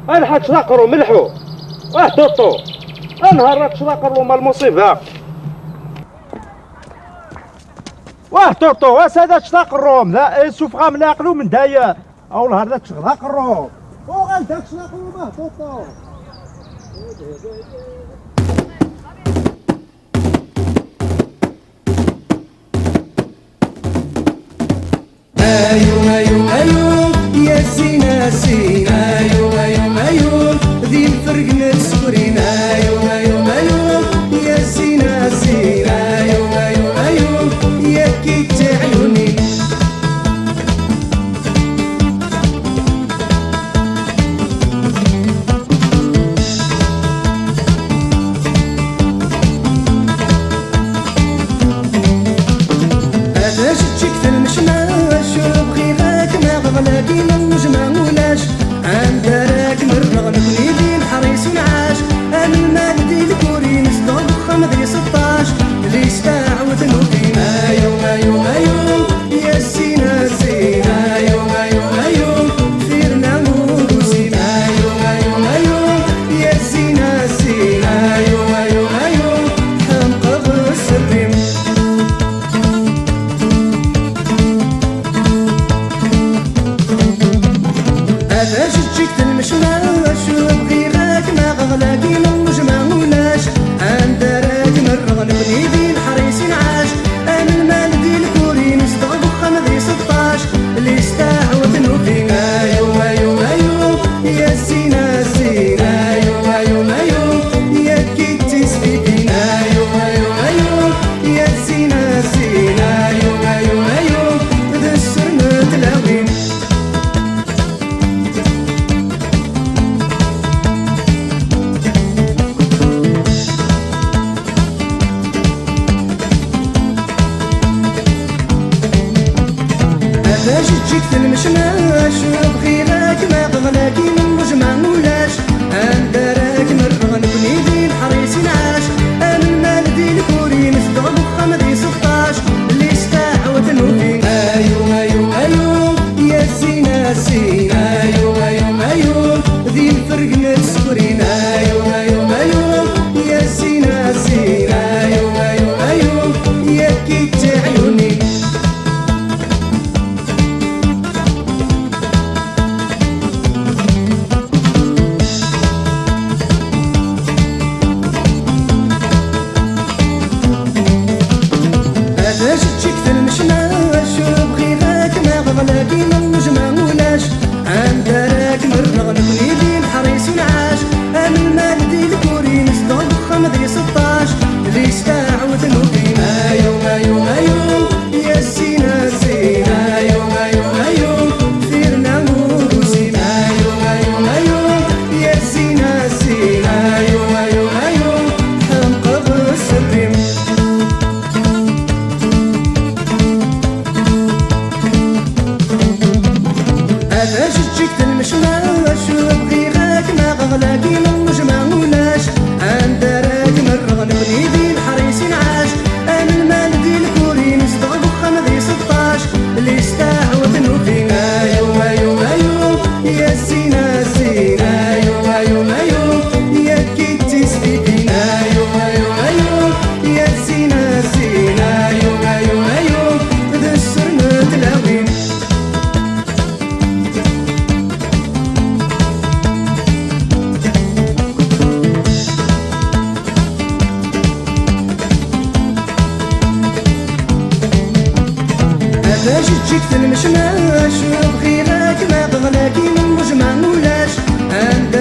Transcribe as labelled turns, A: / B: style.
A: انا حتشلاقرو ملحو توطو نهار تشلاقرو مال المصيبه توطو هذا تشلاقرو لا شوف غا ملاقلو من دايا او نهار ذا تشلاقرو غا تشلاقرو توطو
B: ايو ايو ايو يا سينا سينا ايو ايو ايو ذي الفرق نسكرين ايو ايو ايو يا سينا سينا ايو ايو ايو يا كيت عيوني هذا شتشك في المشماش وبغي غاك ما غلاكي نوجمع ولاش عند راك مرغ نبني دين حريص ونعاش انا المال دي الكوري نصدق خمدي 16 اللي استعود نوفين ايو ايو ايو يا سينا سينا ايو ايو ايو فيرنا وروسين ايو ايو ايو يا سينا سينا ايو ايو ايو حمق السرين هذا شتشك المشماش وبغي غاك ما غلاكي نوجمع ولاش عند راك مرغ نبني دين حريص نعاش انا المال دي الكوري نصدق خمدي 16 اللي استعود نوفي ايو ايو ايو يا سينا سينا ايو ايو ايو يا كيتي سبيبين ايو ايو ايو يا سينا سينا ايو ايو ايو ذا السر متلاوين هذا شتشك في المشماش وبغي راك ما غلاكي نوجمع ولاش عند راك مرغ نبني دين حريص نعاش انا المال دي الكوري نصدق خمدي 16 اللي استعود نوفي ايو ايو ايو يا سينا سينا ايو ايو ايو ذي الفرق نسكرين ايو ايو ايو يا سينا سينا ايو ايو ايو يا كيت عيوني هذا شتشك في المشماش وبغي غاك ما غلاكي نوجمع ولاش عند راك مرغ نبني دين حريص ونعاش انا المال دي الكوري نصدق خمدي 16 اللي استعود نوفي ايو ايو ايو يا سينا سينا ايو ايو ايو فيرنا وروسين ايو ايو ايو يا سينا سينا ايو ايو ايو حمق السرين هذا شتشك المشماش وبغي غاك ما غلاكي نوجمع ولاش عند راك مرغ نبني دين حريص نعاش انا المال دي الكوري نصدق خمدي 16 اللي استعود نوفي ايو ايو ايو يا سينا سينا ايو ايو ايو يا كيتي سبيبين ايو ايو ايو يا سينا سينا ايو ايو ايو ذا السر متلاوين هذا شتشك في المشماش وبغي غاك ما غلاكي نوجمع ولاش عند